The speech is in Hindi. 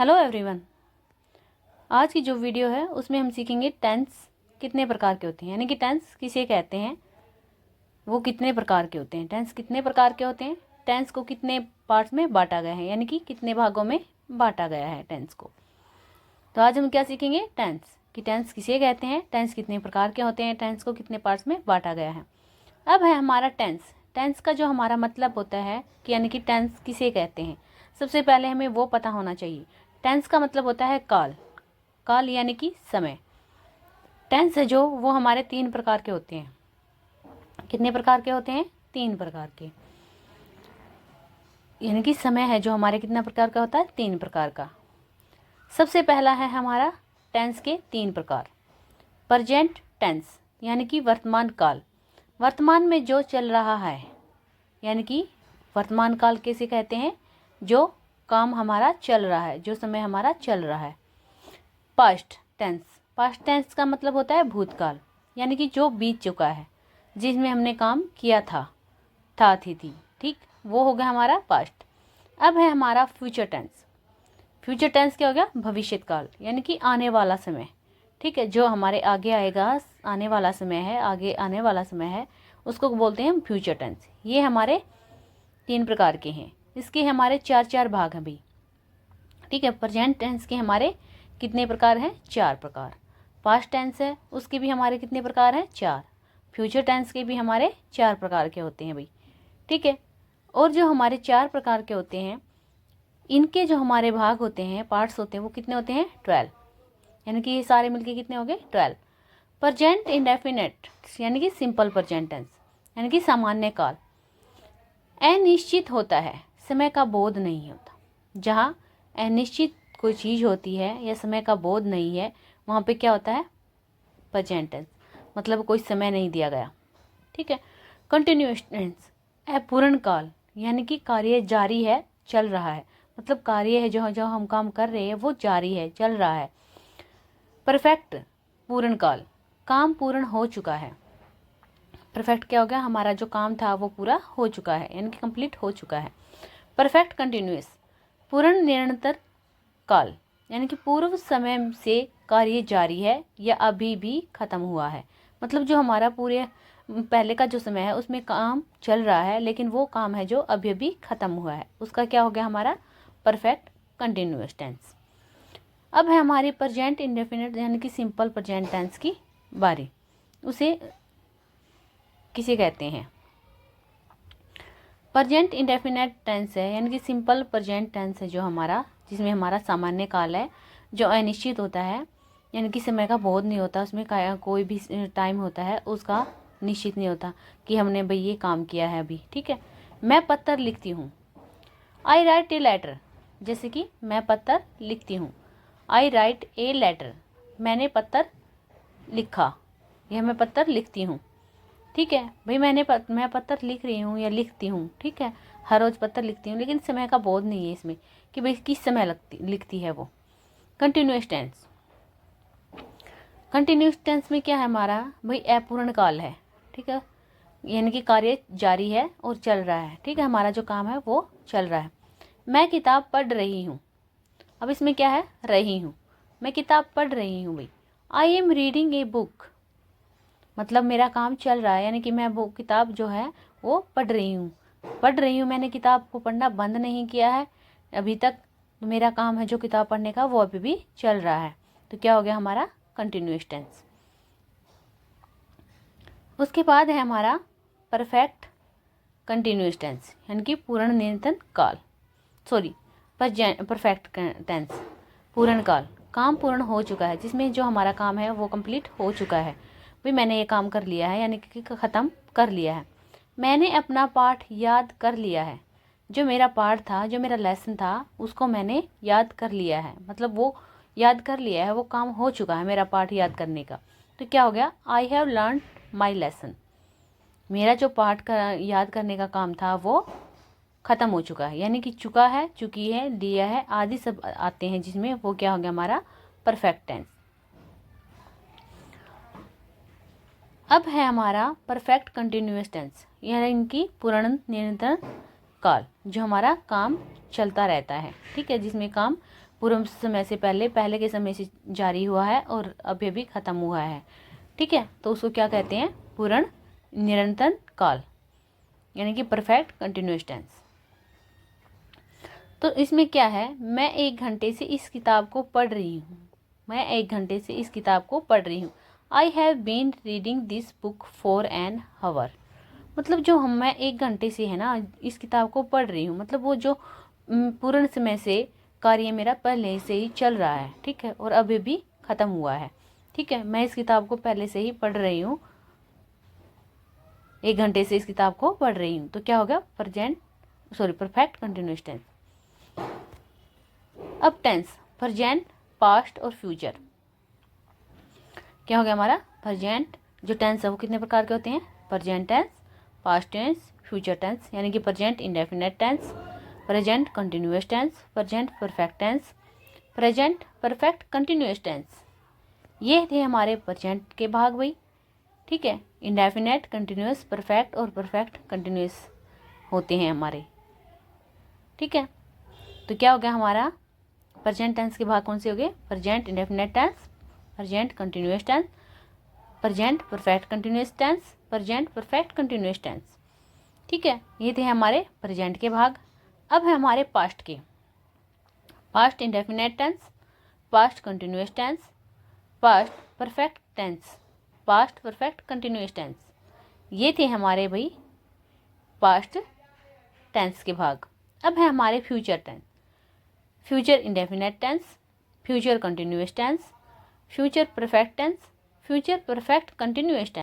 Hello everyone. आज की जो वीडियो है उसमें हम सीखेंगे टेंस कितने प्रकार के होते हैं, यानी कि टेंस किसे कहते हैं, वो कितने प्रकार के होते हैं। टेंस कितने प्रकार के होते हैं, टेंस को कितने पार्ट्स में बांटा गया है, यानी कि कितने भागों में बांटा गया है टेंस को। तो आज हम क्या सीखेंगे, टेंस कि टेंस किसे कहते हैं, टेंस कितने प्रकार के होते हैं, टेंस को कितने पार्ट्स में बांटा गया है। अब है हमारा टेंस। टेंस का जो हमारा मतलब होता है कि यानी कि टेंस किसे कहते हैं, सबसे पहले हमें वो पता होना चाहिए। टेंस का मतलब होता है काल। काल यानी कि समय। टेंस है जो वो हमारे 3 प्रकार के होते हैं। कितने प्रकार के होते हैं, 3 प्रकार के। यानी कि समय है जो हमारे कितना प्रकार का होता है, 3 प्रकार का। सबसे पहला है हमारा टेंस के 3 प्रकार। प्रेजेंट टेंस यानी कि वर्तमान काल, वर्तमान में जो चल रहा है, यानी कि वर्तमान काल कैसे कहते हैं, जो काम हमारा चल रहा है, जो समय हमारा चल रहा है। पास्ट टेंस, पास्ट टेंस का मतलब होता है भूतकाल, यानी कि जो बीत चुका है, जिसमें हमने काम किया था थी, ठीक, वो हो गया हमारा पास्ट। अब है हमारा फ्यूचर टेंस। फ्यूचर टेंस क्या हो गया, भविष्य काल, यानी कि आने वाला समय, ठीक है, जो हमारे आगे आएगा, आने वाला समय है, आगे आने वाला समय है, उसको बोलते हैं हम फ्यूचर टेंस। ये हमारे 3 प्रकार के हैं। इसके हमारे 4 भाग हैं भी, ठीक है। प्रेजेंट टेंस के हमारे कितने प्रकार हैं, 4 प्रकार। पास्ट टेंस है उसके भी हमारे कितने प्रकार हैं, 4। फ्यूचर टेंस के भी हमारे 4 प्रकार के होते हैं भाई, ठीक है। और जो हमारे 4 प्रकार के होते हैं, इनके जो हमारे भाग होते हैं, पार्ट्स होते हैं, वो कितने होते हैं, 12। यानी कि ये सारे मिलके कितने हो गए, 12। प्रेजेंट इंडेफिनिट यानी कि सिंपल प्रेजेंट टेंस, यानी कि सामान्य काल। अनिश्चित होता है, समय का बोध नहीं होता। जहाँ अनिश्चित कोई चीज़ होती है या समय का बोध नहीं है, वहाँ पे क्या होता है, प्रेजेंट टेंस, मतलब कोई समय नहीं दिया गया, ठीक है। कंटिन्यूअस टेंस, अपूर्ण काल, यानी कि कार्य जारी है, चल रहा है, मतलब कार्य है जो जो हम काम कर रहे हैं वो जारी है, चल रहा है। परफेक्ट पूर्ण काल, काम पूर्ण हो चुका है। परफेक्ट क्या हो गया, हमारा जो काम था वो पूरा हो चुका है, यानी कि कंप्लीट हो चुका है। परफेक्ट कंटिन्यूअस, पूर्ण निरंतर काल, यानी कि पूर्व समय से कार्य जारी है या अभी भी खत्म हुआ है, मतलब जो हमारा पूरे पहले का जो समय है उसमें काम चल रहा है, लेकिन वो काम है जो अभी अभी खत्म हुआ है, उसका क्या हो गया हमारा परफेक्ट कंटिन्यूअस टेंस। अब है हमारी प्रेजेंट इंडेफिनिट यानी कि सिंपल प्रेजेंट टेंस की बारी। उसे किसे कहते हैं, प्रेजेंट इंडेफिनिट टेंस है, यानी कि सिंपल प्रेजेंट टेंस है जो हमारा, जिसमें हमारा सामान्य काल है जो अनिश्चित होता है, यानी कि समय का बोध नहीं होता, उसमें कोई भी टाइम होता है उसका निश्चित नहीं होता कि हमने भाई ये काम किया है अभी, ठीक है। मैं पत्र लिखती हूँ, आई राइट ए लेटर, जैसे कि मैं पत्र लिखती हूँ, आई राइट ए लेटर, मैंने पत्र लिखा, यह मैं पत्र लिखती हूँ, ठीक है भाई। मैं पत्र लिख रही हूँ या लिखती हूँ, ठीक है, हर रोज़ पत्र लिखती हूँ, लेकिन समय का बोध नहीं है इसमें कि भाई किस समय लिखती है वो। कंटिन्यूअस टेंस, कंटिन्यूअस टेंस में क्या है हमारा भाई, अपूर्ण काल है, ठीक है, यानी कि कार्य जारी है और चल रहा है, ठीक है, हमारा जो काम है वो चल रहा है। मैं किताब पढ़ रही हूँ, अब इसमें क्या है, रही हूँ, मैं किताब पढ़ रही हूँ भाई। I am reading a book, मतलब मेरा काम चल रहा है, यानी कि मैं वो किताब जो है वो पढ़ रही हूँ, मैंने किताब को पढ़ना बंद नहीं किया है अभी तक, मेरा काम है जो किताब पढ़ने का वो अभी भी चल रहा है, तो क्या हो गया हमारा कंटिन्यूअस टेंस। उसके बाद है हमारा परफेक्ट कंटिन्यूअस टेंस, यानी कि पूर्ण निरंतर काल, सॉरी परफेक्ट टेंस, पूर्ण काल, काम पूर्ण हो चुका है, जिसमें जो हमारा काम है वो कंप्लीट हो चुका है, भाई मैंने ये काम कर लिया है, यानी कि ख़त्म कर लिया है। मैंने अपना पाठ याद कर लिया है, जो मेरा पाठ था, जो मेरा लेसन था, उसको मैंने याद कर लिया है, मतलब वो याद कर लिया है, वो काम हो चुका है मेरा पाठ याद करने का, तो क्या हो गया, I have learn my lesson, मेरा जो पाठ का याद करने का काम था वो ख़त्म हो चुका है, यानी कि चुका है, चुकी है, लिया है, आदि सब आते हैं, जिसमें वो क्या हो गया हमारा परफेक्ट टेंस। अब है हमारा परफेक्ट कंटिन्यूअस टेंस, यानी कि पूर्ण निरंतर काल, जो हमारा काम चलता रहता है, ठीक है, जिसमें काम पूर्व समय से पहले के समय से जारी हुआ है और अभी अभी ख़त्म हुआ है, ठीक है, तो उसको क्या कहते हैं, पूर्ण निरंतर काल, यानी कि परफेक्ट कंटिन्यूअस टेंस। तो इसमें क्या है, मैं 1 घंटे से इस किताब को पढ़ रही हूँ, मैं 1 घंटे से इस किताब को पढ़ रही हूँ। I have been reading this book for an hour, मतलब जो मैं 1 घंटे से है ना इस किताब को पढ़ रही हूँ, मतलब वो जो पूर्ण समय से कार्य मेरा पहले से ही चल रहा है, ठीक है, और अभी भी ख़त्म हुआ है, ठीक है, मैं इस किताब को पहले से ही पढ़ रही हूँ, 1 घंटे से इस किताब को पढ़ रही हूँ, तो क्या होगा, परफेक्ट कंटिन्यूअस टेंस। अब टेंस, प्रेजेंट, पास्ट और फ्यूचर, क्या हो गया हमारा, प्रेजेंट जो टेंस है वो कितने प्रकार के होते हैं, present tense, past tense, future tense, यानी कि present indefinite tense, present continuous tense, present perfect tense, present perfect continuous tense. ये थे हमारे प्रेजेंट के भाग भाई, ठीक है, इंडेफिनिट, कंटिन्यूअस, परफेक्ट और परफेक्ट कंटिन्यूअस होते हैं हमारे, ठीक है। तो क्या हो गया हमारा, प्रेजेंट टेंस के भाग कौन से हो गए, present indefinite tense, present continuous tense, present perfect continuous tense, present perfect continuous tense, ठीक है, ये थे हमारे प्रेजेंट के भाग। अब है हमारे पास्ट के, past indefinite tense, past continuous tense, past perfect tense, past perfect continuous tense, ये थे हमारे भाई पास्ट टेंस के भाग। अब है हमारे future tense, future indefinite tense, future continuous tense, future perfect tense, future perfect continuous tense.